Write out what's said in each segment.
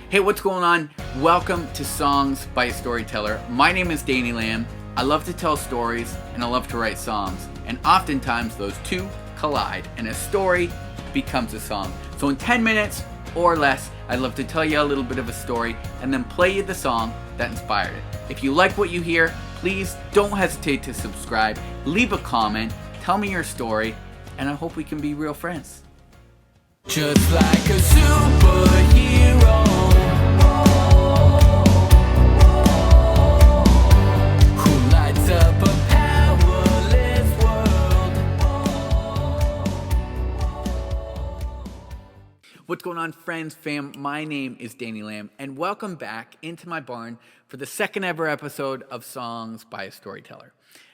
Hey, what's going on? Welcome to Songs by A Storyteller. My name is Danny Lamb. I love to tell stories and I love to write songs. And oftentimes those two collide and a story becomes a song. So in 10 minutes or less, I'd love to tell you a little bit of a story and then play you the song that inspired it. If you like what you hear, please don't hesitate to subscribe, leave a comment, tell me your story, and I hope we can be real friends. Just like a superhero who lights up a powerless world. What's going on, friends, fam? My name is Danny Lamb, and welcome back into my barn for the second ever episode of Songs by a Storyteller.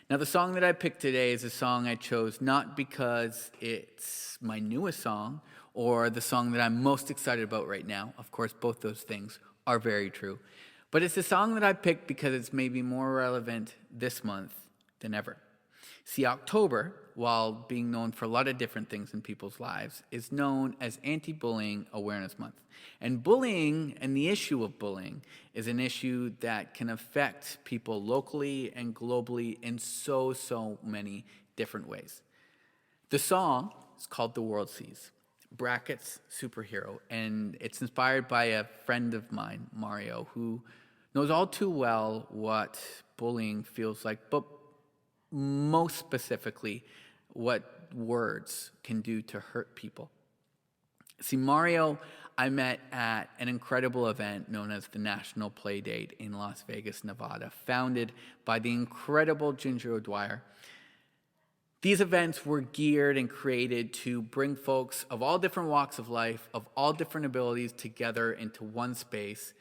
Now, the song that I picked today is a song I chose not because it's my newest song or the song that I'm most excited about right now. Of course, both those things are very true. But it's a song that I picked because it's maybe more relevant this month than ever. See, October, while being known for a lot of different things in people's lives, is known as Anti-Bullying Awareness Month. And bullying and the issue of bullying is an issue that can affect people locally and globally in so many different ways. The song is called The World Sees, brackets superhero, and it's inspired by a friend of mine, Mario, who knows all too well what bullying feels like, but most specifically, what words can do to hurt people. See, Mario, I met at an incredible event known as the National Playdate in Las Vegas, Nevada, founded by the incredible Ginger O'Dwyer. These events were geared and created to bring folks of all different walks of life, of all different abilities together into one space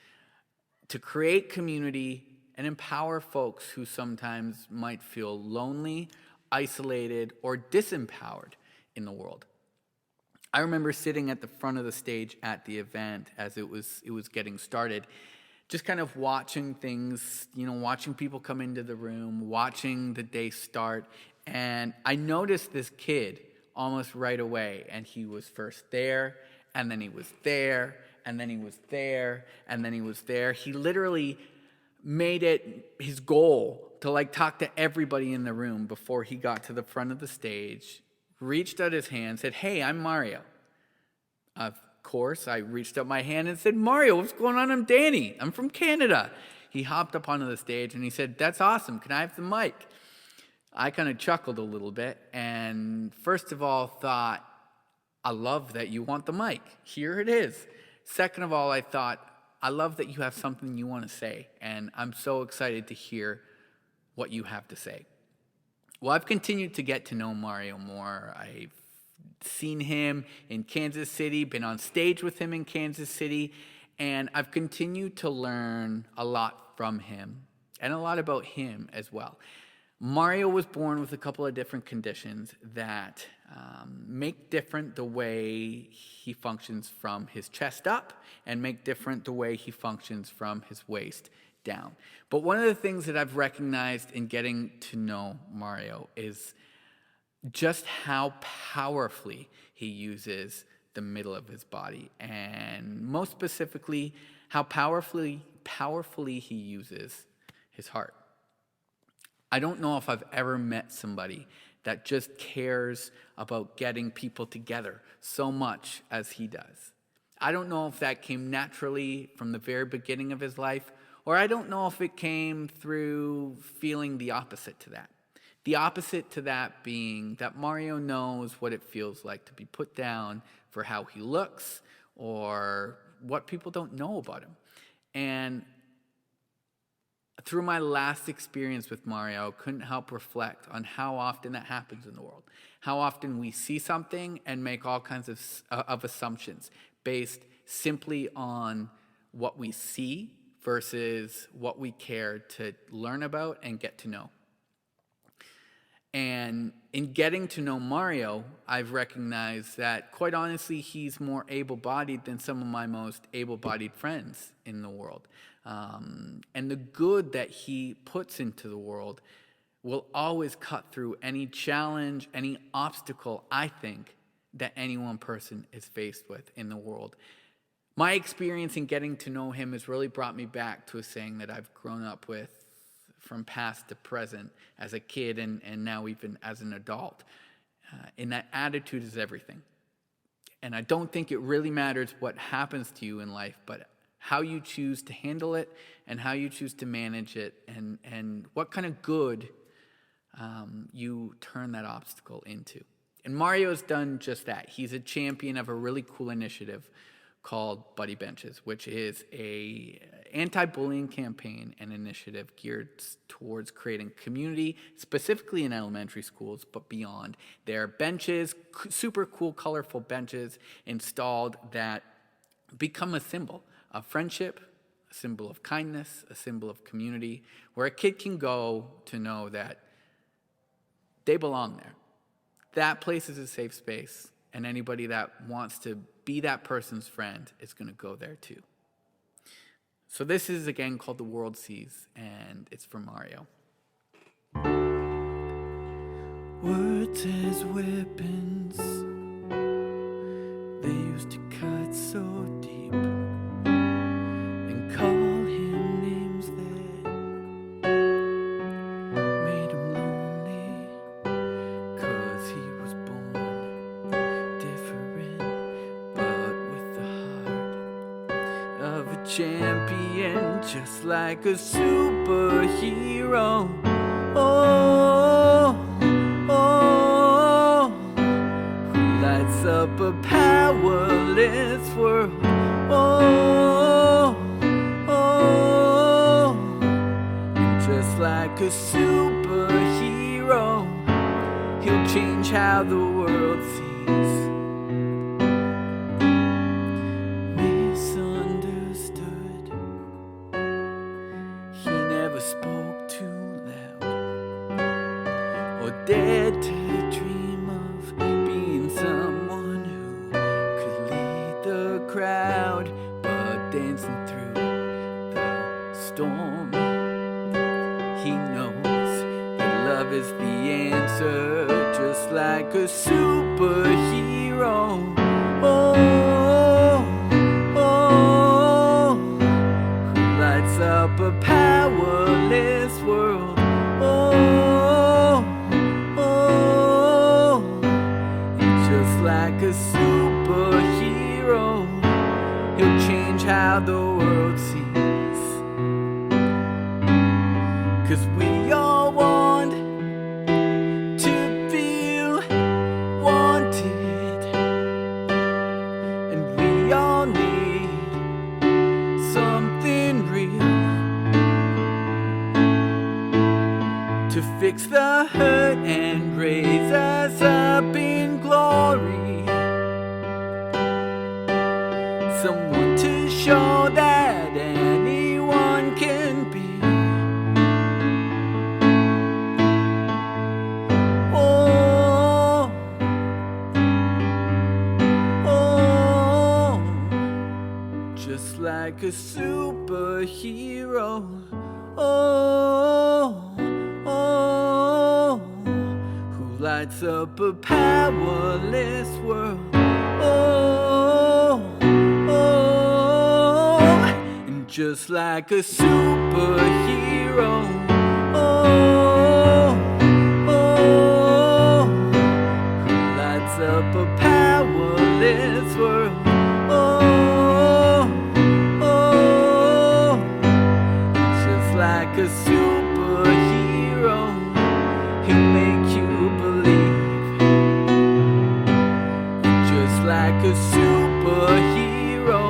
to create community and empower folks who sometimes might feel lonely, isolated, or disempowered in the world. I remember sitting at the front of the stage at the event as it was getting started, just kind of watching things, watching people come into the room, watching the day start. And I noticed this kid almost right away, and he was first there, and then he was there, and then he was there, and then he was there. He literally made it his goal to talk to everybody in the room before he got to the front of the stage, reached out his hand, said, "Hey, I'm Mario." Of course, I reached out my hand and said, "Mario, what's going on? I'm Danny. I'm from Canada." He hopped up onto the stage and he said, "That's awesome. Can I have the mic?" I kind of chuckled a little bit and first of all thought, I love that you want the mic. Here it is. Second of all, I thought, I love that you have something you want to say, and I'm so excited to hear what you have to say. Well, I've continued to get to know Mario more. I've seen him in Kansas City, been on stage with him in Kansas City, and I've continued to learn a lot from him and a lot about him as well. Mario was born with a couple of different conditions that make different the way he functions from his chest up and make different the way he functions from his waist down. But one of the things that I've recognized in getting to know Mario is just how powerfully he uses the middle of his body, and most specifically, how powerfully he uses his heart. I don't know if I've ever met somebody that just cares about getting people together so much as he does. I don't know if that came naturally from the very beginning of his life, or I don't know if it came through feeling the opposite to that. The opposite to that being that Mario knows what it feels like to be put down for how he looks or what people don't know about him. And through my last experience with Mario, I couldn't help reflect on how often that happens in the world. How often we see something and make all kinds of assumptions based simply on what we see versus what we care to learn about and get to know. And in getting to know Mario, I've recognized that, quite honestly, he's more able-bodied than some of my most able-bodied friends in the world. And the good that he puts into the world will always cut through any challenge, any obstacle, I think, that any one person is faced with in the world. My experience in getting to know him has really brought me back to a saying that I've grown up with from past to present as a kid and now even as an adult. And that attitude is everything. And I don't think it really matters what happens to you in life, but how you choose to handle it and how you choose to manage it and what kind of good you turn that obstacle into. And Mario's done just that. He's a champion of a really cool initiative called Buddy Benches, which is a anti-bullying campaign and initiative geared towards creating community, specifically in elementary schools, but beyond. There are benches, super cool, colorful benches installed that become a symbol of friendship, a symbol of kindness, a symbol of community, where a kid can go to know that they belong there. That place is a safe space, and anybody that wants to be that person's friend is going to go there too. So this is again called The World Sees, and it's from Mario. Words as weapons, they used to cut so deep and call him names that made him lonely, 'cause he was born different, but with the heart of a champion, just like a superhero. Oh, who lights up a powerless world. Oh, and just like a superhero, he'll change how the world sees. Misunderstood, he never spoke too loud or dared to dream of being someone who could lead the crowd, but dancing through the storm, he knows that love is the answer, just like a superhero. Who lights up a powerless world. And just like a superhero, he'll change how the world sees. 'Cause we all want to feel wanted, and we all need something real to fix the hurt and raise us up in glory. Someone to show that anyone can be. Just like a superhero. Who lights up a powerless world. And just like a superhero. Who lights up a powerless world. Like a superhero, he'll make you believe. Just like a superhero,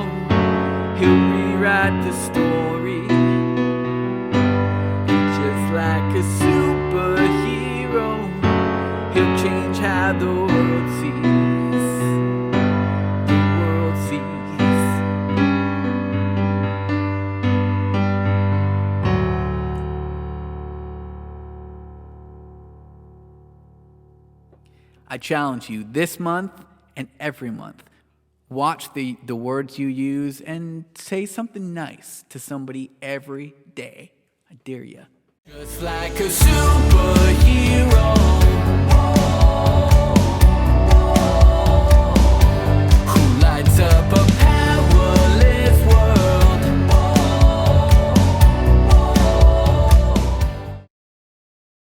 he'll rewrite the story. Just like a superhero, he'll change how the world sees. The world sees. I challenge you this month and every month, watch the words you use and say something nice to somebody every day. I dare you. Just like a superhero, who lights up a